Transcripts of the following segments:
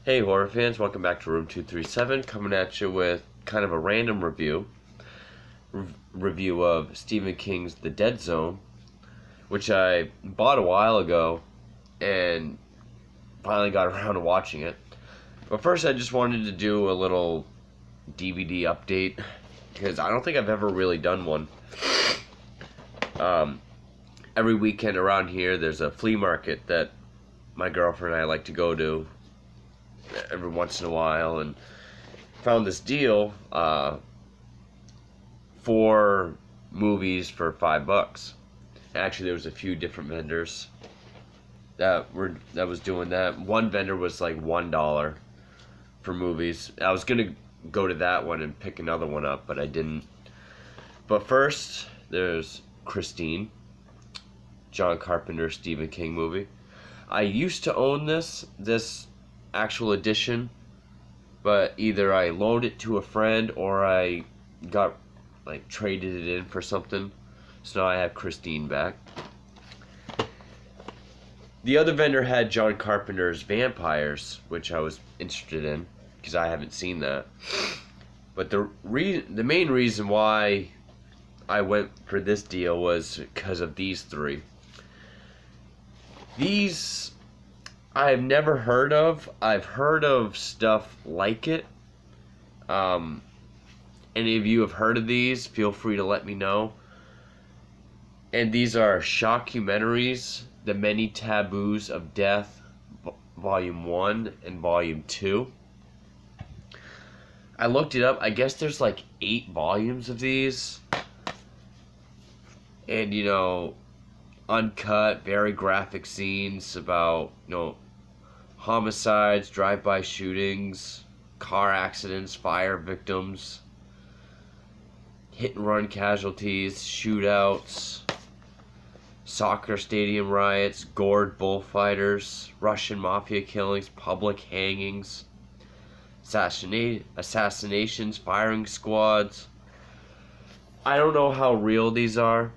Hey horror fans, welcome back to Room 237, coming at you with kind of a random review of Stephen King's The Dead Zone, which I bought a while ago and finally got around to watching it. But first I just wanted to do a little DVD update, because I don't think I've ever really done one. Every weekend around here there's a flea market that my girlfriend and I like to go to every once in a while, and found this deal for movies for $5. Actually, there was a few different vendors that was doing that. One vendor was like $1 for movies. I was gonna go to that one and pick another one up, but I didn't. But first, there's Christine, John Carpenter, Stephen King movie. I used to own this actual edition, but either I loaned it to a friend or I got traded it in for something. So now I have Christine back. The other vendor had John Carpenter's Vampires, which I was interested in because I haven't seen that. But the main reason why I went for this deal was because of these three. These I've never heard of. I've heard of stuff like it. Any of you have heard of these, feel free to let me know. And these are shockumentaries, The Many Taboos of Death, Volume 1 and Volume 2. I looked it up. I guess there's like 8 volumes of these. And, uncut, very graphic scenes about, homicides, drive-by shootings, car accidents, fire victims, hit-and-run casualties, shootouts, soccer stadium riots, gored bullfighters, Russian mafia killings, public hangings, assassinations, firing squads. I don't know how real these are.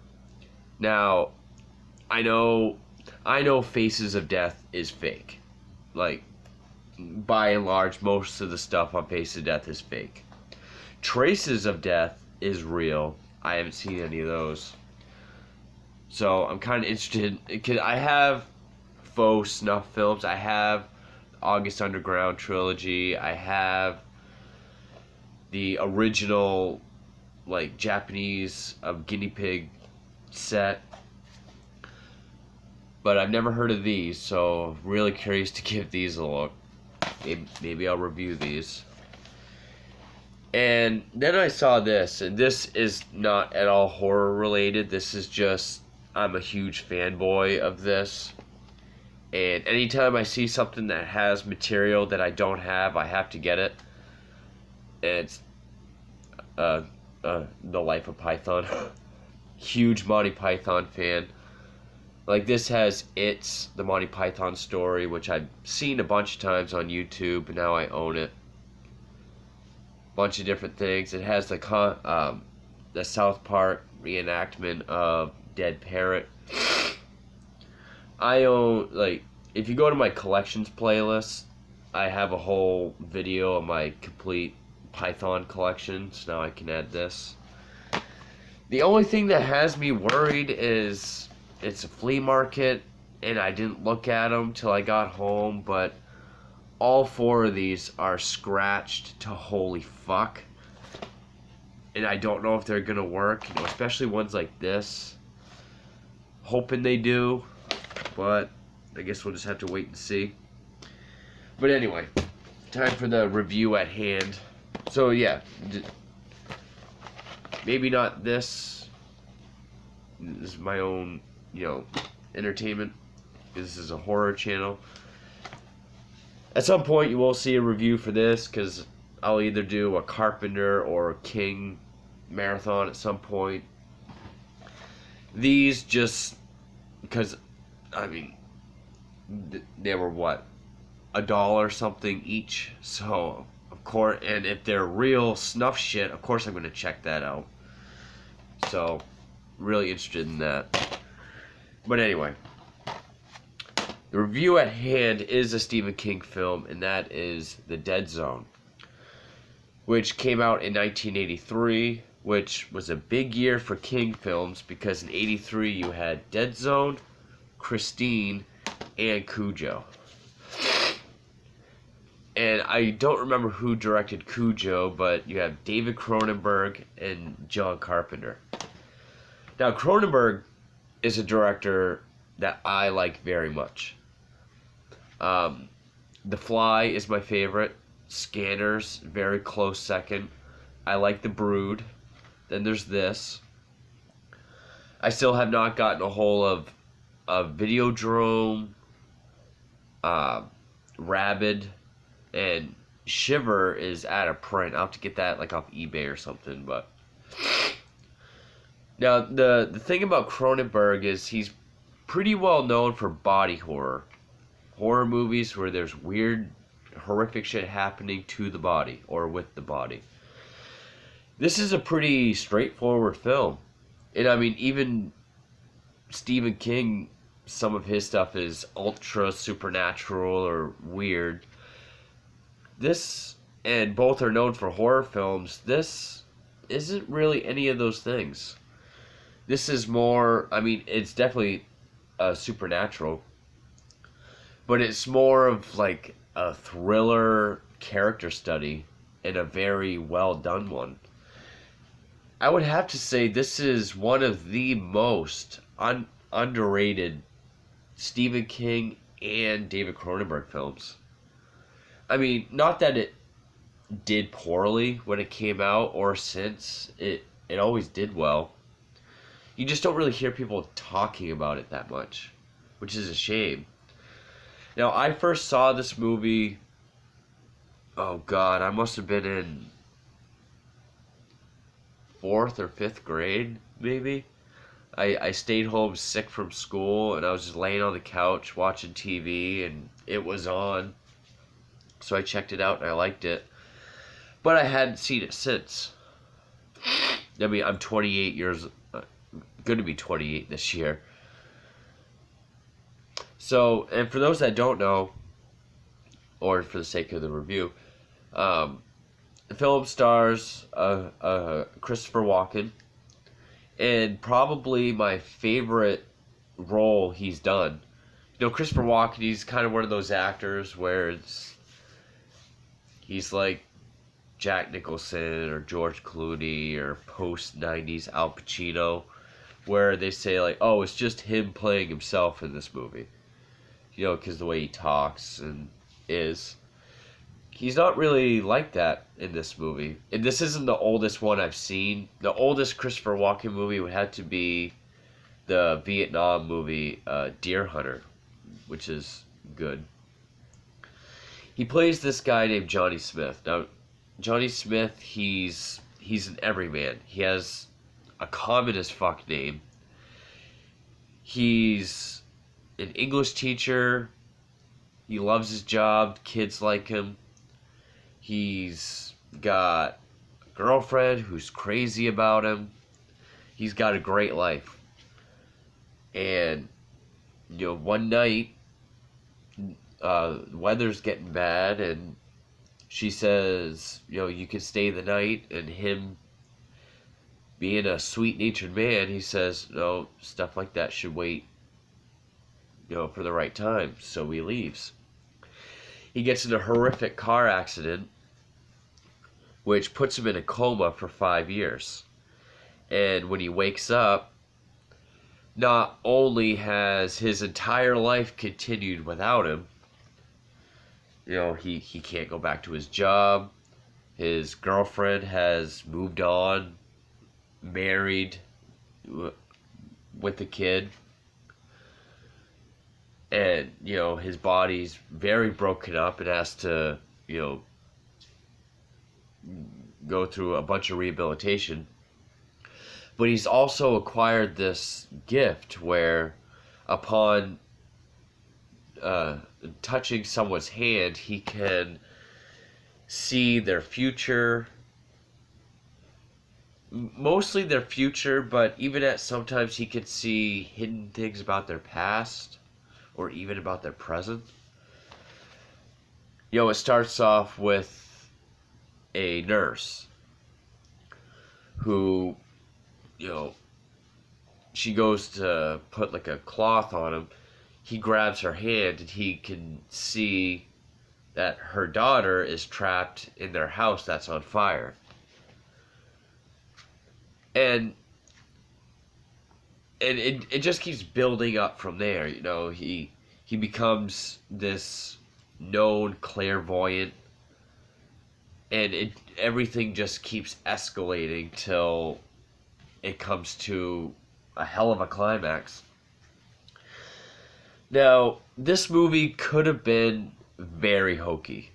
Now, I know Faces of Death is fake. By and large, most of the stuff on Faces of Death is fake. Traces of Death is real. I haven't seen any of those. So I'm kind of interested, because I have faux snuff films. I have August Underground trilogy. I have the original, Japanese guinea pig set. But I've never heard of these, so really curious to give these a look. Maybe I'll review these. And then I saw this, and this is not at all horror related. This is just, I'm a huge fanboy of this. And anytime I see something that has material that I don't have, I have to get it. And it's The Life of Python. Huge Monty Python fan. This has the Monty Python story, which I've seen a bunch of times on YouTube, but now I own it. Bunch of different things. It has the South Park reenactment of Dead Parrot. I own, if you go to my collections playlist, I have a whole video of my complete Python collection, so now I can add this. The only thing that has me worried is it's a flea market, and I didn't look at them till I got home, but all 4 of these are scratched to holy fuck. And I don't know if they're gonna work, especially ones like this. Hoping they do, but I guess we'll just have to wait and see. But anyway, time for the review at hand. So yeah, maybe not this. This is my own, entertainment. This is a horror channel. At some point you will see a review for this, because I'll either do a Carpenter or a King marathon at some point. These just because, they were what, $1 something each, so of course, and if they're real snuff shit, of course I'm going to check that out. So really interested in that. But anyway, The review at hand is a Stephen King film, and that is The Dead Zone, which came out in 1983, which was a big year for King films because in 83 you had Dead Zone, Christine, and Cujo. And I don't remember who directed Cujo, but you have David Cronenberg and John Carpenter. Now, Cronenberg is a director that I like very much. The Fly is my favorite. Scanners, very close second. I like The Brood. Then there's this. I still have not gotten a hold of Videodrome, Rabid, and Shiver is out of print. I'll have to get that like off eBay or something. But now the thing about Cronenberg is he's pretty well known for body horror movies where there's weird, horrific shit happening to the body or with the body. This is a pretty straightforward film, and I mean even Stephen King, some of his stuff is ultra supernatural or weird. This, and both are known for horror films, this isn't really any of those things. This is more, I mean, it's definitely supernatural, but it's more of like a thriller character study and a very well done one. I would have to say this is one of the most underrated Stephen King and David Cronenberg films. I mean, not that it did poorly when it came out or since. It always did well. You just don't really hear people talking about it that much, which is a shame. Now, I first saw this movie, oh God, I must have been in 4th or 5th grade, maybe. I stayed home sick from school, and I was just laying on the couch watching TV, and it was on. So I checked it out and I liked it. But I hadn't seen it since. I mean, I'm 28 years, going to be 28 this year. So, and for those that don't know, or for the sake of the review, the film stars Christopher Walken, and probably my favorite role he's done. You know, Christopher Walken, he's kind of one of those actors where he's like Jack Nicholson or George Clooney or post-90s Al Pacino, where they say like, oh, it's just him playing himself in this movie. You know, because the way he talks and is. He's not really like that in this movie. And this isn't the oldest one I've seen. The oldest Christopher Walken movie would have to be the Vietnam movie Deer Hunter, which is good. He plays this guy named Johnny Smith. Now, Johnny Smith, he's an everyman. He has a common as fuck name. He's an English teacher. He loves his job. Kids like him. He's got a girlfriend who's crazy about him. He's got a great life. And, you know, one night, the weather's getting bad, and she says, you know, you can stay the night, and him being a sweet-natured man, he says, no, stuff like that should wait, you know, for the right time, so he leaves. He gets in a horrific car accident, which puts him in a coma for 5 years. And when he wakes up, not only has his entire life continued without him, you know, he can't go back to his job. His girlfriend has moved on, married, with a kid. And, you know, his body's very broken up and has to, you know, go through a bunch of rehabilitation. But he's also acquired this gift where upon touching someone's hand, he can see their future, mostly their future, but even at sometimes he could see hidden things about their past or even about their present. It starts off with a nurse who, she goes to put like a cloth on him. He grabs her hand and he can see that her daughter is trapped in their house that's on fire. And it just keeps building up from there. He becomes this known clairvoyant, and everything just keeps escalating till it comes to a hell of a climax. Now, this movie could have been very hokey,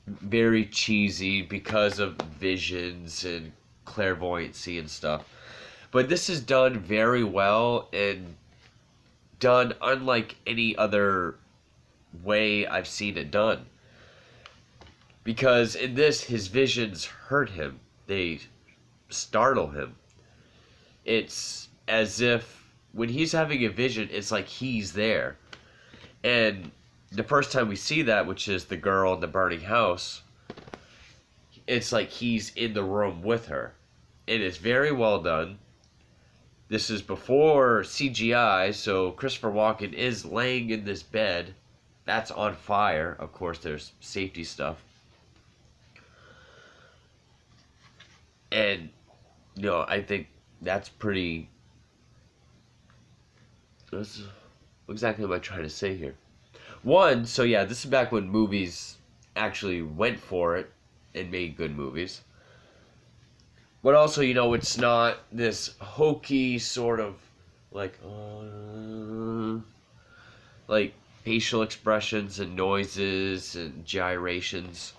very cheesy because of visions and clairvoyancy and stuff. But this is done very well and done unlike any other way I've seen it done. Because in this, his visions hurt him. They startle him. It's as if when he's having a vision, it's like he's there. And the first time we see that, which is the girl in the burning house, it's like he's in the room with her. It is very well done. This is before CGI, so Christopher Walken is laying in this bed that's on fire. Of course, there's safety stuff. And, I think that's pretty... What exactly am I trying to say here? One, so yeah, this is back when movies actually went for it and made good movies. But also, it's not this hokey sort of like facial expressions and noises and gyrations.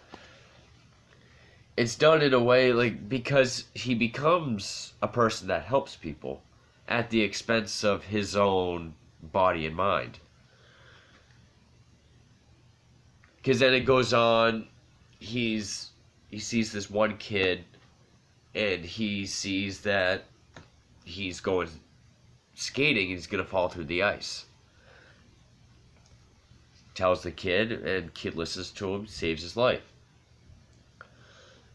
It's done in a way because he becomes a person that helps people at the expense of his own body and mind. Because then it goes on, he sees this one kid, and he sees that he's going skating and he's going to fall through the ice. Tells the kid, and kid listens to him, saves his life.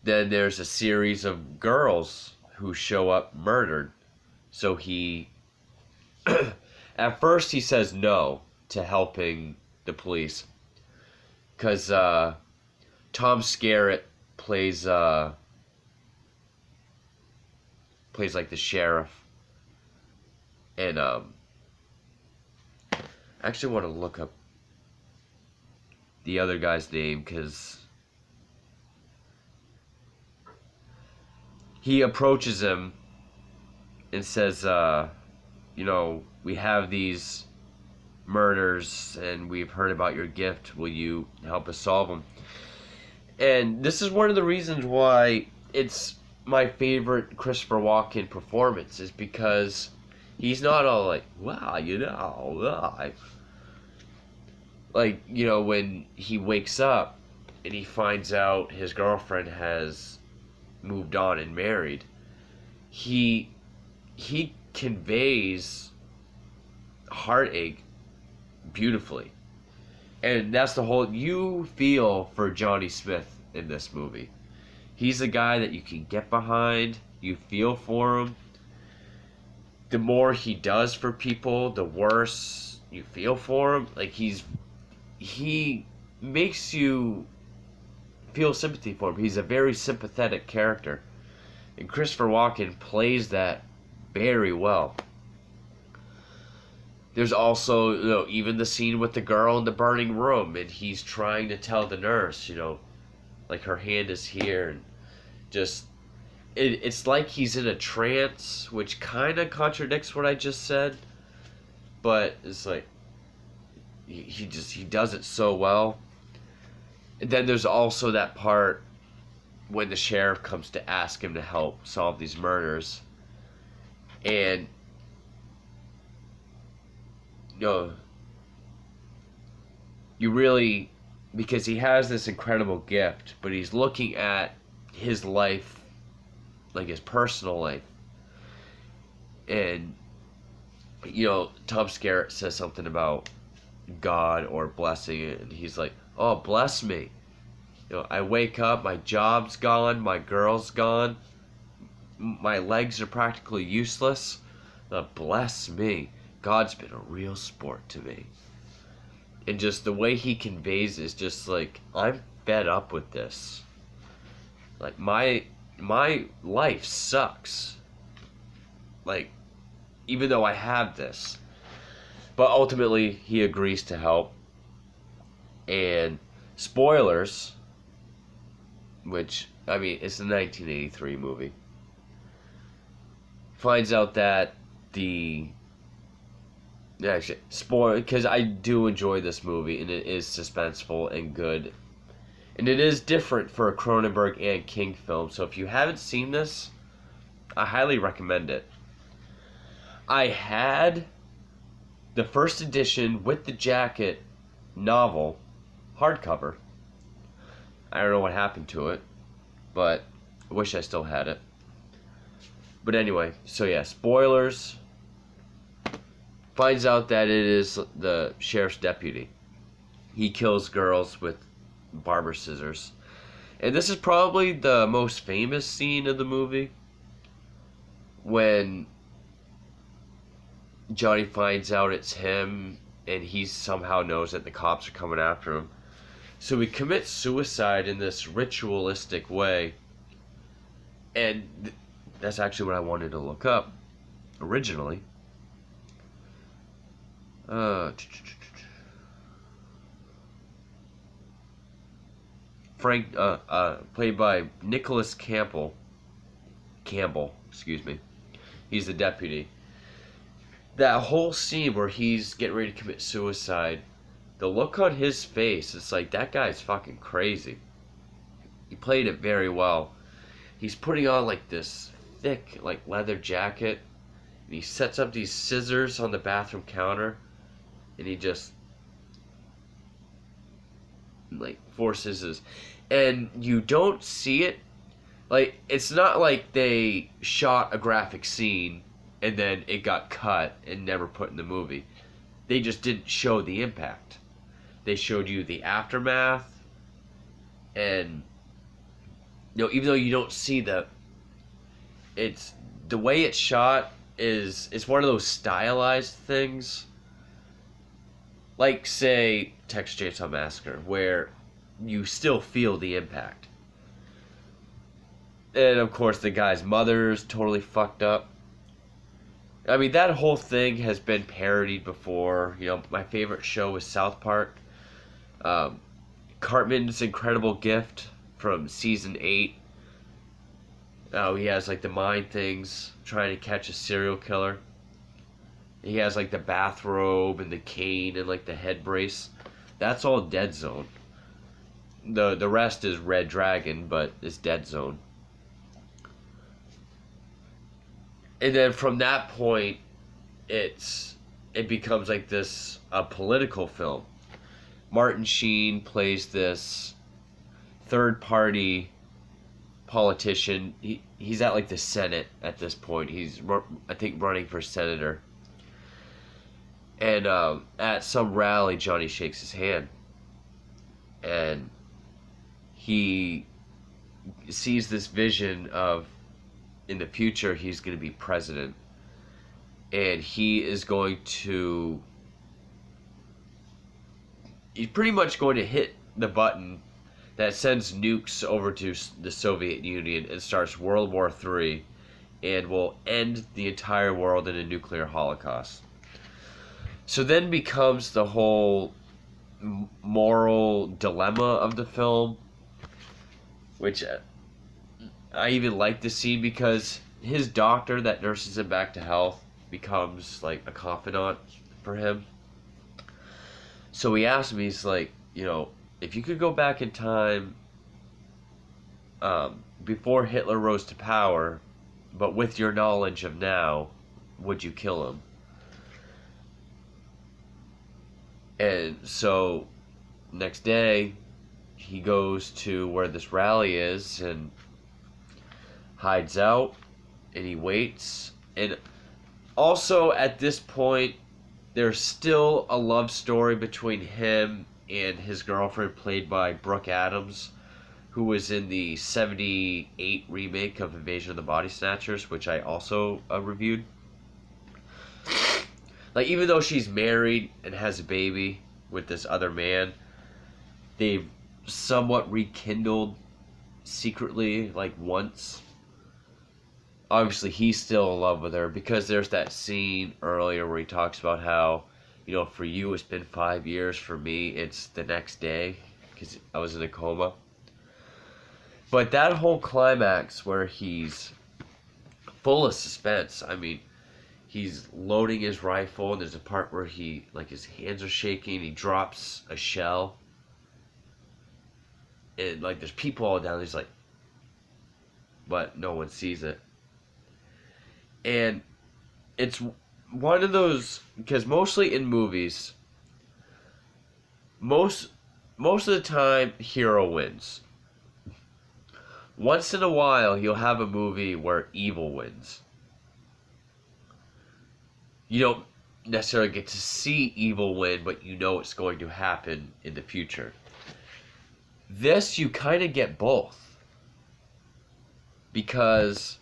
Then there's a series of girls who show up murdered. So he, at first he says no to helping the police. Because Tom Skerrit plays like the sheriff. And I actually want to look up the other guy's name, because he approaches him and says, we have these murders and we've heard about your gift. Will you help us solve them? And this is one of the reasons why it's my favorite Christopher Walken performance, is because he's not all like, wow, when he wakes up and he finds out his girlfriend has moved on and married, he conveys heartache beautifully. And that's the whole, you feel for Johnny Smith in this movie. He's a guy that you can get behind, you feel for him. The more he does for people, the worse you feel for him. He makes you feel sympathy for him. He's a very sympathetic character. And Christopher Walken plays that very well. There's also, even the scene with the girl in the burning room, and he's trying to tell the nurse, her hand is here, and just, it's like he's in a trance, which kind of contradicts what I just said, but it's like, he does it so well. And then there's also that part when the sheriff comes to ask him to help solve these murders, and you really, because he has this incredible gift, but he's looking at his life, like his personal life, and Tom Skerritt says something about God or blessing it, and he's like, "Oh, bless me. I wake up, my job's gone, my girl's gone, my legs are practically useless. Bless me. God's been a real sport to me." And just the way he conveys is just like, I'm fed up with this. Like, my life sucks. Like, even though I have this. But ultimately, he agrees to help. And spoilers, which, I mean, it's a 1983 movie, finds out that actually, spoil, because I do enjoy this movie, and it is suspenseful and good. And it is different for a Cronenberg and King film, so if you haven't seen this, I highly recommend it. I had the first edition with the jacket novel hardcover. I don't know what happened to it, but I wish I still had it. But anyway, so yeah, spoilers. Finds out that it is the sheriff's deputy. He kills girls with barber scissors. And this is probably the most famous scene of the movie, when Johnny finds out it's him, and he somehow knows that the cops are coming after him. So he commits suicide in this ritualistic way. And that's actually what I wanted to look up originally. Frank, played by Nicholas Campbell, excuse me. He's the deputy. That whole scene where he's getting ready to commit suicide, the look on his face, it's like, that guy's fucking crazy. He played it very well. He's putting on like this thick, like, leather jacket, and he sets up these scissors on the bathroom counter, and he just, like, 4 scissors. And you don't see it. Like, it's not like they shot a graphic scene and then it got cut and never put in the movie. They just didn't show the impact. They showed you the aftermath, and even though you don't see the way it's shot it's one of those stylized things, like, say, Texas Chainsaw Massacre, where you still feel the impact. And of course the guy's mother's totally fucked up. I mean, that whole thing has been parodied before. My favorite show was South Park. Cartman's Incredible Gift from season 8. He has, like, the mind things, trying to catch a serial killer. He has, like, the bathrobe and the cane and, like, the head brace. That's all Dead Zone. The rest is Red Dragon, but it's Dead Zone. And then from that point, it becomes like this, a political film. Martin Sheen plays this third-party politician. He's at, like, the Senate at this point. He's, I think, running for senator. And at some rally, Johnny shakes his hand. And he sees this vision of, in the future, he's going to be president. And he's pretty much going to hit the button that sends nukes over to the Soviet Union and starts World War III, and will end the entire world in a nuclear holocaust. So then becomes the whole moral dilemma of the film, which I even like the scene because his doctor that nurses him back to health becomes, like, a confidant for him. So he asks him, he's like, if you could go back in time before Hitler rose to power, but with your knowledge of now, would you kill him? And so next day, he goes to where this rally is and hides out, and he waits. And also at this point, there's still a love story between him and his girlfriend, played by Brooke Adams, who was in the 78 remake of Invasion of the Body Snatchers, which I also reviewed. Like, even though she's married and has a baby with this other man, they've somewhat rekindled secretly, like, once. Obviously, he's still in love with her, because there's that scene earlier where he talks about how, you know, for you it's been 5 years, for me it's the next day, because I was in a coma. But that whole climax where he's full of suspense, I mean, he's loading his rifle, and there's a part where he, like, his hands are shaking, he drops a shell, and, like, there's people all down, he's like, but no one sees it. And it's one of those, because mostly in movies, most of the time, hero wins. Once in a while, you'll have a movie where evil wins. You don't necessarily get to see evil win, but you know it's going to happen in the future. This, you kind of get both. Because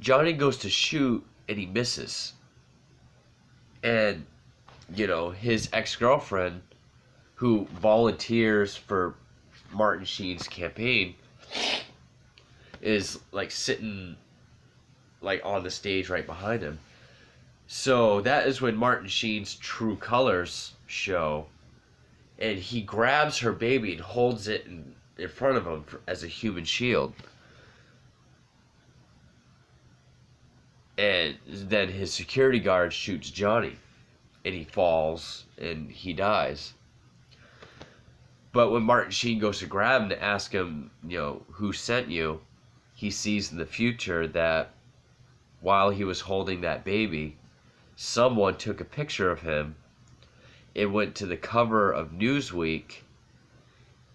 Johnny goes to shoot and he misses. And, you know, his ex-girlfriend, who volunteers for Martin Sheen's campaign, is, like, sitting, like, on the stage right behind him. So that is when Martin Sheen's true colors show, and he grabs her baby and holds it in front of him as a human shield. And then his security guard shoots Johnny, and he falls, and he dies. But when Martin Sheen goes to grab him to ask him, you know, who sent you, he sees in the future that while he was holding that baby, someone took a picture of him. It went to the cover of Newsweek.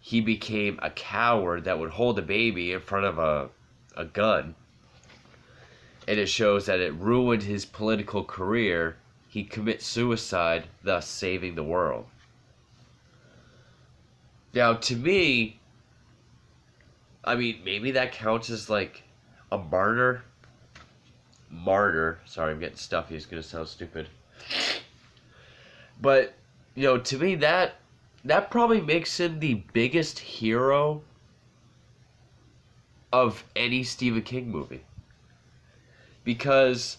He became a coward that would hold a baby in front of a gun. And it shows that it ruined his political career. He commits suicide, thus saving the world. Now, to me, I mean, maybe that counts as, like, a martyr. Sorry, I'm getting stuffy. It's going to sound stupid. But, you know, to me, that probably makes him the biggest hero of any Stephen King movie. Because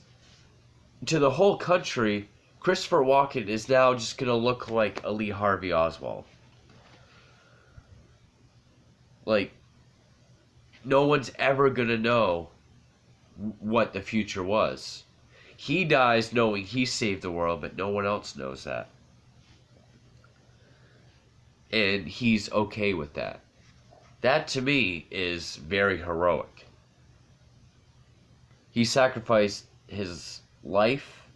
to the whole country, Christopher Walken is now just going to look like a Lee Harvey Oswald. Like, no one's ever going to know what the future was. He dies knowing he saved the world, but no one else knows that. And he's okay with that. That, to me, is very heroic. He sacrificed his life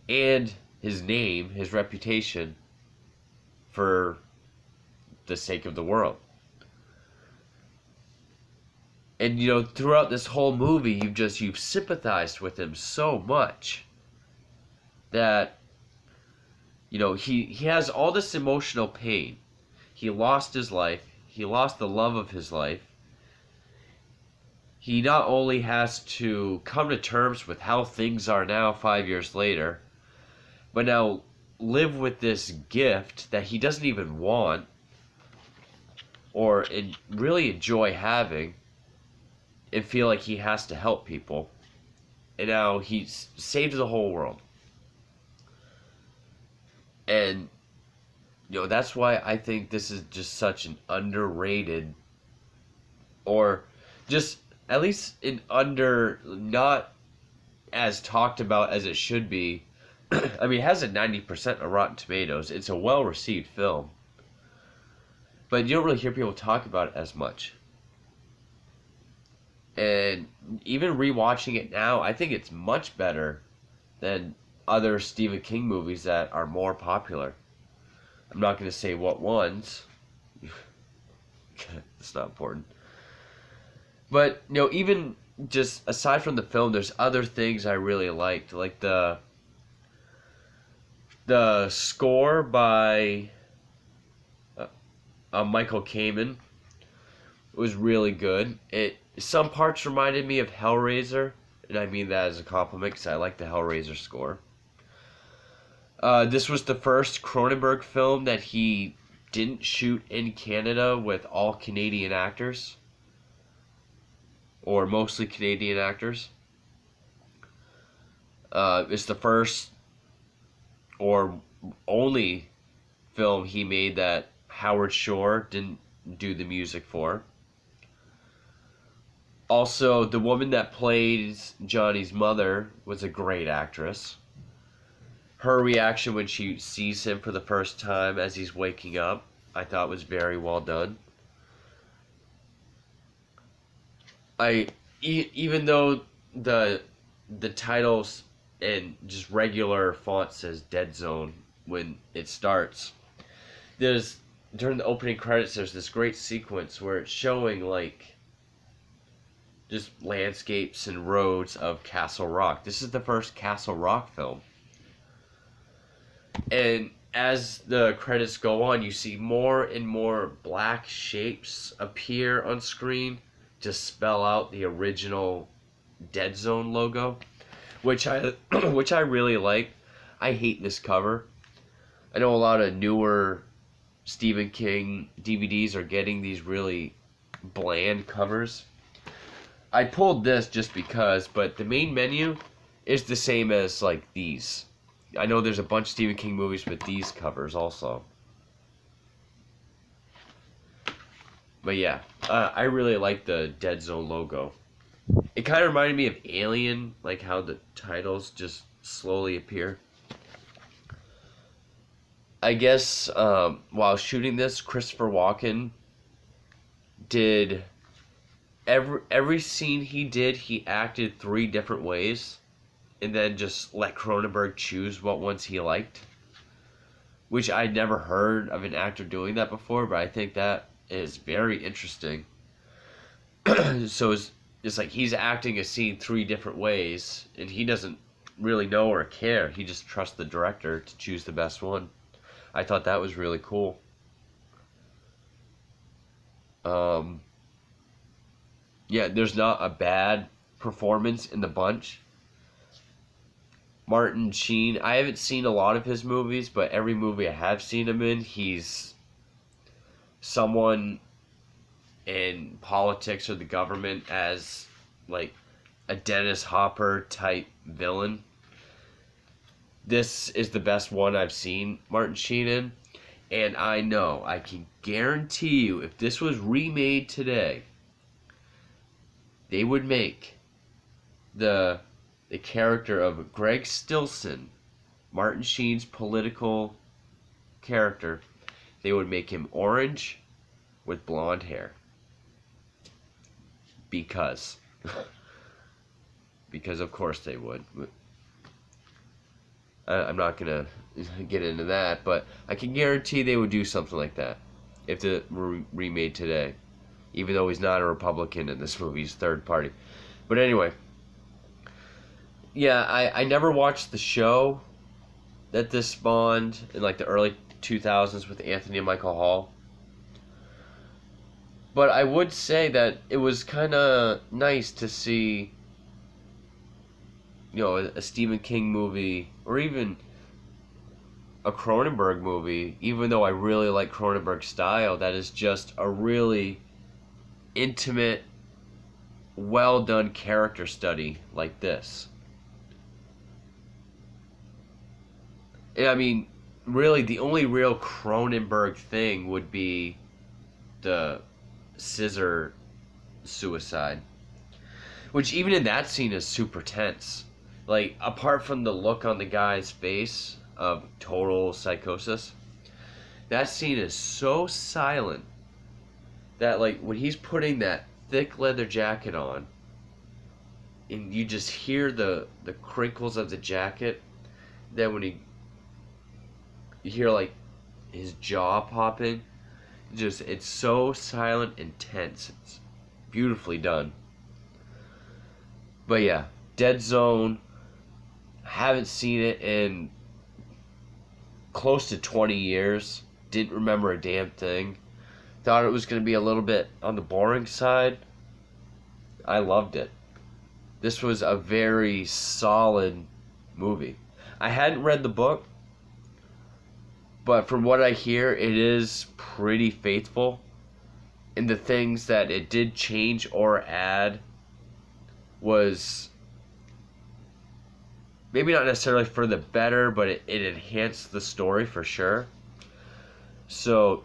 and his name, his reputation, for the sake of the world. And, you know, throughout this whole movie, you've sympathized with him so much that, you know, he has all this emotional pain. He lost his life. He lost the love of his life. He not only has to come to terms with how things are now 5 years later, but now live with this gift that he doesn't even want or really enjoy having, and feel like he has to help people. And now he's saved the whole world. And, you know, that's why I think this is just such an underrated, or just at least not as talked about as it should be. I mean, it has a 90% on Rotten Tomatoes. It's a well-received film. But you don't really hear people talk about it as much. And even rewatching it now, I think it's much better than other Stephen King movies that are more popular. I'm not going to say what ones. It's not important. But, you know, even just aside from the film, there's other things I really liked. Like the The score by Michael Kamen was really good. Some parts reminded me of Hellraiser, and I mean that as a compliment because I like the Hellraiser score. This was the first Cronenberg film that he didn't shoot in Canada with all Canadian actors, or mostly Canadian actors. It's the first or only film he made that Howard Shore didn't do the music for. Also, the woman that plays Johnny's mother was a great actress. Her reaction when she sees him for the first time as he's waking up, I thought was very well done. Even though the titles in just regular font says Dead Zone when it starts, during the opening credits there's this great sequence where it's showing like just landscapes and roads of Castle Rock. This is the first Castle Rock film. And as the credits go on, you see more and more black shapes appear on screen to spell out the original Dead Zone logo, which I which I really like. I hate this cover. I know a lot of newer Stephen King DVDs are getting these really bland covers. I pulled this just because, but the main menu is the same as like these. I know there's a bunch of Stephen King movies with these covers also. But yeah, I really like the Dead Zone logo. It kind of reminded me of Alien, like how the titles just slowly appear. I guess while shooting this, Christopher Walken did every scene he did, he acted 3 different ways, and then just let Cronenberg choose what ones he liked. Which I'd never heard of an actor doing that before, but I think that is very interesting. So it's like he's acting a scene 3 different ways, and he doesn't really know or care. He just trusts the director to choose the best one. I thought that was really cool. Yeah, there's not a bad performance in the bunch. Martin Sheen, I haven't seen a lot of his movies, but every movie I have seen him in, he's someone in politics or the government as like a Dennis Hopper type villain. This is the best one I've seen Martin Sheen in, and I know, I can guarantee you, if this was remade today, they would make the character of Greg Stilson, Martin Sheen's political character, they would make him orange with blonde hair. Because of course they would. I'm not going to get into that, but I can guarantee they would do something like that if it were remade today. Even though he's not a Republican in this movie, he's third party. But anyway, yeah, I never watched the show that this spawned in like the early 2000s with Anthony and Michael Hall. But I would say that it was kind of nice to see, you know, a Stephen King movie or even a Cronenberg movie, even though I really like Cronenberg's style, that is just a really intimate, well done character study like this. And I mean, really, the only real Cronenberg thing would be the scissor suicide, which even in that scene is super tense. Like, apart from the look on the guy's face of total psychosis, that scene is so silent that, like, when he's putting that thick leather jacket on and you just hear the crinkles of the jacket, then when you hear like his jaw popping, it's so silent and tense. It's beautifully done. But yeah, Dead Zone, haven't seen it in close to 20 years. Didn't remember a damn thing. Thought it was going to be a little bit on the boring side. I loved it. This was a very solid movie. I hadn't read the book, but from what I hear, it is pretty faithful. And the things that it did change or add was maybe not necessarily for the better, but it enhanced the story for sure. So,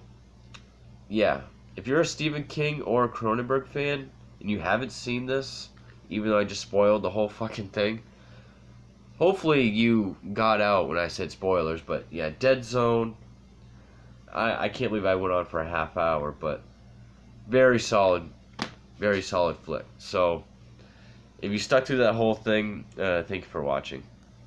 yeah. If you're a Stephen King or a Cronenberg fan, and you haven't seen this, even though I just spoiled the whole fucking thing, hopefully you got out when I said spoilers, but yeah, Dead Zone. I can't believe I went on for a half hour, but very solid flick. So, if you stuck through that whole thing, thank you for watching.